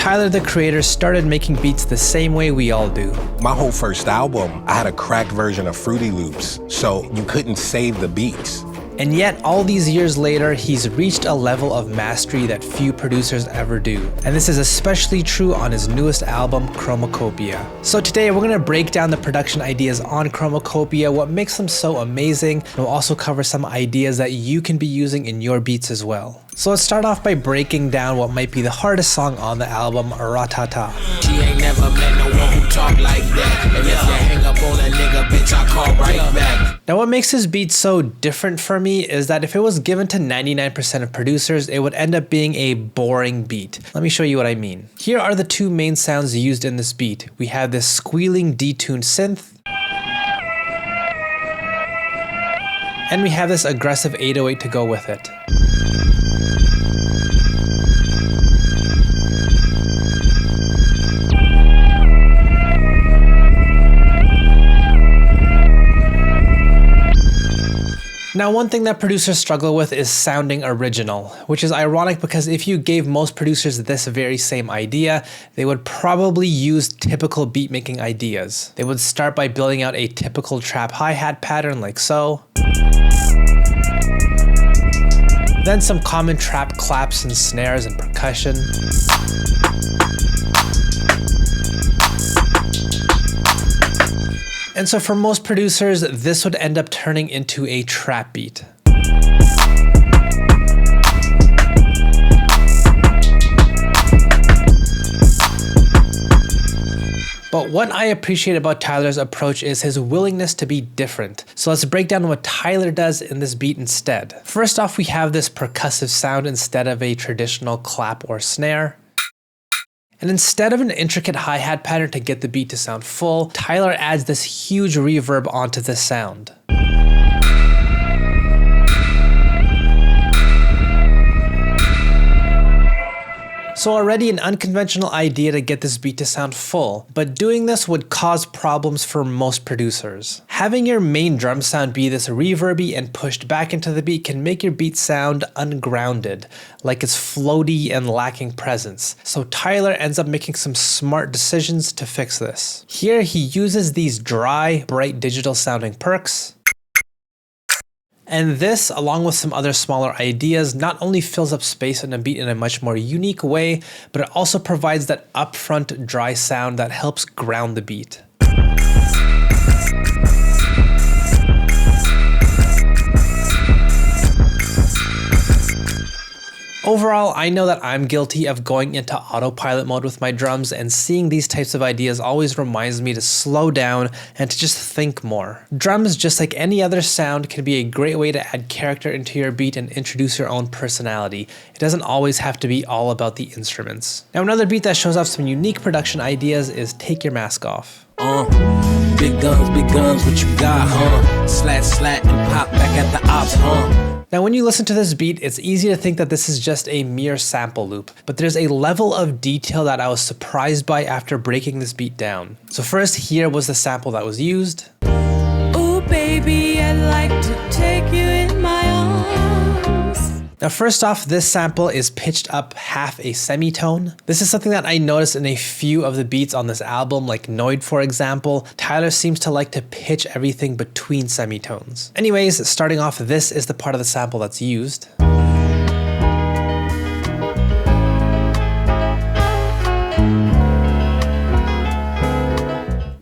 Tyler, the creator, started making beats the same way we all do. My whole first album, I had a cracked version of Fruity Loops, so you couldn't save the beats. And yet, all these years later, he's reached a level of mastery that few producers ever do. And this is especially true on his newest album, CHROMAKOPIA. So today, we're gonna break down the production ideas on CHROMAKOPIA, what makes them so amazing, and we'll also cover some ideas that you can be using in your beats as well. So let's start off by breaking down what might be the hardest song on the album, Ratata. She ain't never met no one who talk like that. And if you hang up on a nigga, bitch, I call right back. Now what makes this beat so different for me is that if it was given to 99% of producers, it would end up being a boring beat. Let me show you what I mean. Here are the two main sounds used in this beat. We have this squealing detuned synth, and we have this aggressive 808 to go with it. Now, one thing that producers struggle with is sounding original, which is ironic because if you gave most producers this very same idea, they would probably use typical beatmaking ideas. They would start by building out a typical trap hi-hat pattern like so, then some common trap claps and snares and percussion, and so for most producers, this would end up turning into a trap beat. But what I appreciate about Tyler's approach is his willingness to be different. So let's break down what Tyler does in this beat instead. First off, we have this percussive sound instead of a traditional clap or snare. And instead of an intricate hi-hat pattern to get the beat to sound full, Tyler adds this huge reverb onto the sound. So already an unconventional idea to get this beat to sound full, but doing this would cause problems for most producers. Having your main drum sound be this reverby and pushed back into the beat can make your beat sound ungrounded, like it's floaty and lacking presence. So Tyler ends up making some smart decisions to fix this. Here he uses these dry, bright digital sounding perks. And this, along with some other smaller ideas, not only fills up space in a beat in a much more unique way, but it also provides that upfront dry sound that helps ground the beat. Overall, I know that I'm guilty of going into autopilot mode with my drums, and seeing these types of ideas always reminds me to slow down and to just think more. Drums, just like any other sound, can be a great way to add character into your beat and introduce your own personality. It doesn't always have to be all about the instruments. Now, another beat that shows off some unique production ideas is Take Your Mask Off. Big guns, what you got, huh? Slat, slat, and pop back at the ops, huh? Now when you listen to this beat, it's easy to think that this is just a mere sample loop, but there's a level of detail that I was surprised by after breaking this beat down. So first, here was the sample that was used. Ooh, baby, I'd like to take you in my arms. Now first off, this sample is pitched up half a semitone. This is something that I noticed in a few of the beats on this album, like Noid for example. Tyler seems to like to pitch everything between semitones. Anyways, starting off, this is the part of the sample that's used.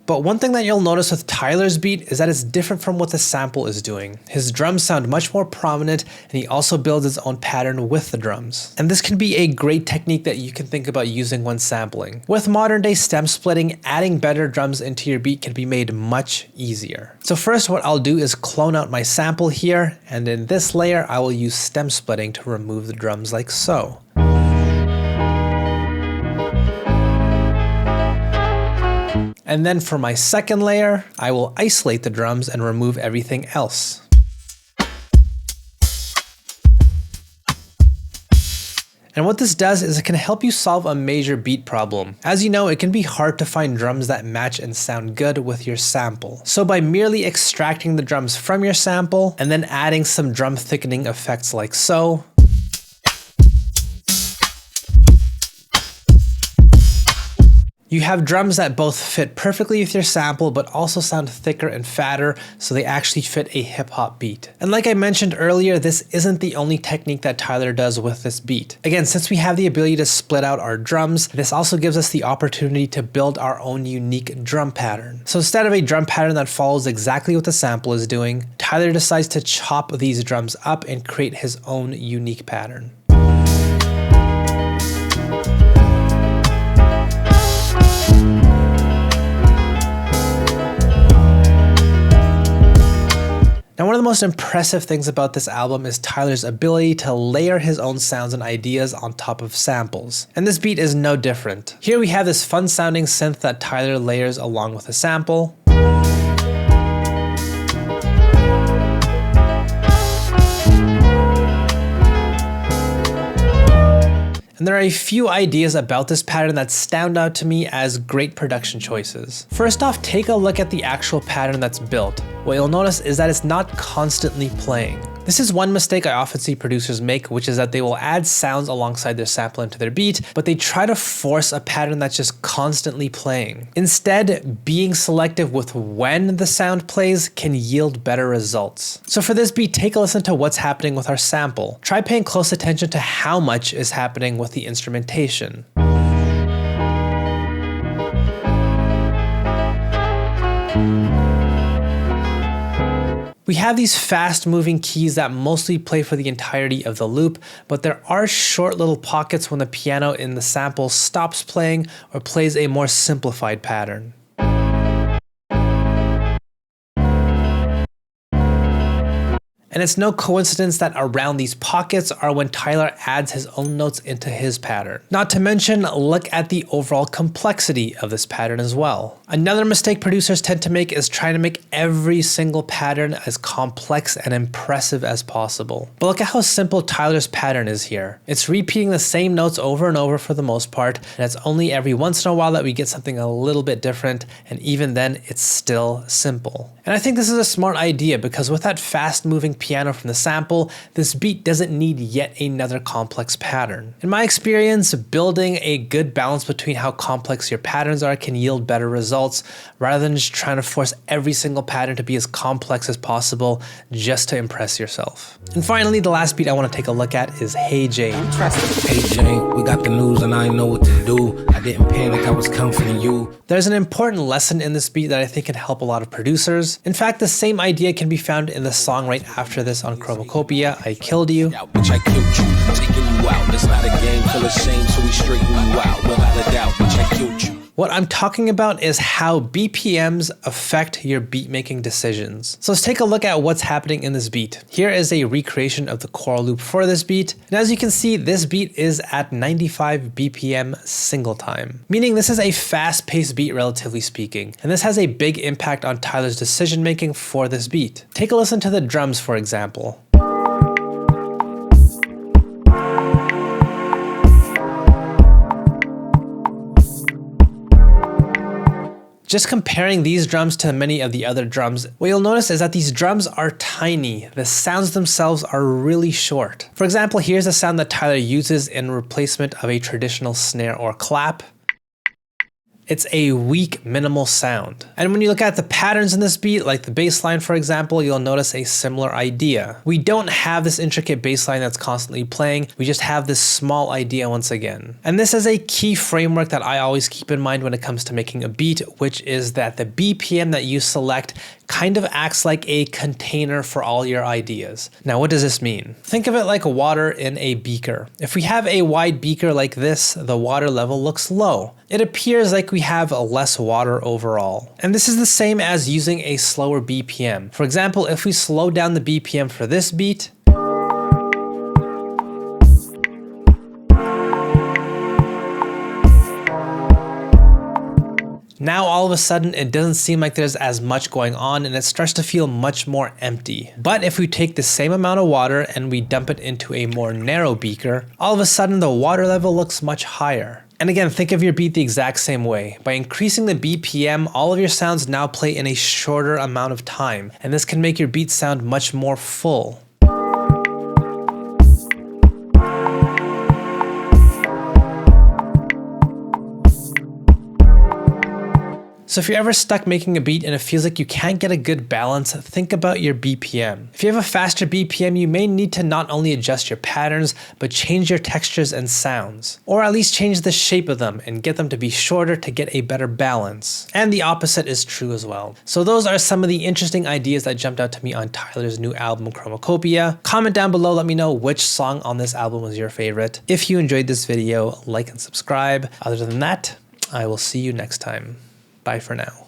But one thing that you'll notice with Tyler's beat is that it's different from what the sample is doing. His drums sound much more prominent, and he also builds his own pattern with the drums. And this can be a great technique that you can think about using when sampling. With modern day stem splitting, adding better drums into your beat can be made much easier. So first, what I'll do is clone out my sample here, and in this layer, I will use stem splitting to remove the drums like so. And then for my second layer, I will isolate the drums and remove everything else. And what this does is it can help you solve a major beat problem. As you know, it can be hard to find drums that match and sound good with your sample. So by merely extracting the drums from your sample and then adding some drum thickening effects like so, You have drums that both fit perfectly with your sample, but also sound thicker and fatter, so they actually fit a hip hop beat. And like I mentioned earlier, this isn't the only technique that Tyler does with this beat. Again, since we have the ability to split out our drums, this also gives us the opportunity to build our own unique drum pattern. So instead of a drum pattern that follows exactly what the sample is doing, Tyler decides to chop these drums up and create his own unique pattern. Now, one of the most impressive things about this album is Tyler's ability to layer his own sounds and ideas on top of samples. And this beat is no different. Here we have this fun sounding synth that Tyler layers along with a sample. And there are a few ideas about this pattern that stand out to me as great production choices. First off, take a look at the actual pattern that's built. What you'll notice is that it's not constantly playing. This is one mistake I often see producers make, which is that they will add sounds alongside their sample into their beat, but they try to force a pattern that's just constantly playing. Instead, being selective with when the sound plays can yield better results. So for this beat, take a listen to what's happening with our sample. Try paying close attention to how much is happening with the instrumentation. We have these fast moving keys that mostly play for the entirety of the loop, but there are short little pockets when the piano in the sample stops playing or plays a more simplified pattern. And it's no coincidence that around these pockets are when Tyler adds his own notes into his pattern. Not to mention, look at the overall complexity of this pattern as well. Another mistake producers tend to make is trying to make every single pattern as complex and impressive as possible. But look at how simple Tyler's pattern is here. It's repeating the same notes over and over for the most part, and it's only every once in a while that we get something a little bit different, and even then, it's still simple. And I think this is a smart idea because with that fast moving piano from the sample, this beat doesn't need yet another complex pattern. In my experience, building a good balance between how complex your patterns are can yield better results rather than just trying to force every single pattern to be as complex as possible just to impress yourself. And finally, the last beat I want to take a look at is Hey Jane. Hey Jane, we got the news and I know what to do. I didn't panic, I was comforting you. There's an important lesson in this beat that I think can help a lot of producers. In fact, the same idea can be found in the song right after this on CHROMAKOPIA, I Killed You. Bitch, I killed you, taking you out. It's not a game full of shame, so we straighten you out. Without a doubt, bitch, I killed you. What I'm talking about is how BPMs affect your beat making decisions. So let's take a look at what's happening in this beat. Here is a recreation of the choral loop for this beat. And as you can see, this beat is at 95 BPM single time, meaning this is a fast paced beat relatively speaking. And this has a big impact on Tyler's decision making for this beat. Take a listen to the drums, for example. Just comparing these drums to many of the other drums, what you'll notice is that these drums are tiny. The sounds themselves are really short. For example, here's a sound that Tyler uses in replacement of a traditional snare or clap. It's a weak, minimal sound. And when you look at the patterns in this beat, like the bass line, for example, you'll notice a similar idea. We don't have this intricate bass line that's constantly playing. We just have this small idea once again. And this is a key framework that I always keep in mind when it comes to making a beat, which is that the BPM that you select kind of acts like a container for all your ideas. Now, what does this mean? Think of it like water in a beaker. If we have a wide beaker like this, the water level looks low. It appears like we have less water overall. And this is the same as using a slower BPM. For example, if we slow down the BPM for this beat, now all of a sudden it doesn't seem like there's as much going on and it starts to feel much more empty. But if we take the same amount of water and we dump it into a more narrow beaker, all of a sudden the water level looks much higher. And again, think of your beat the exact same way. By increasing the BPM, all of your sounds now play in a shorter amount of time, and this can make your beat sound much more full. So if you're ever stuck making a beat and it feels like you can't get a good balance, think about your BPM. If you have a faster BPM, you may need to not only adjust your patterns, but change your textures and sounds, or at least change the shape of them and get them to be shorter to get a better balance. And the opposite is true as well. So those are some of the interesting ideas that jumped out to me on Tyler's new album, CHROMAKOPIA. Comment down below, let me know which song on this album was your favorite. If you enjoyed this video, like and subscribe. Other than that, I will see you next time. Bye for now.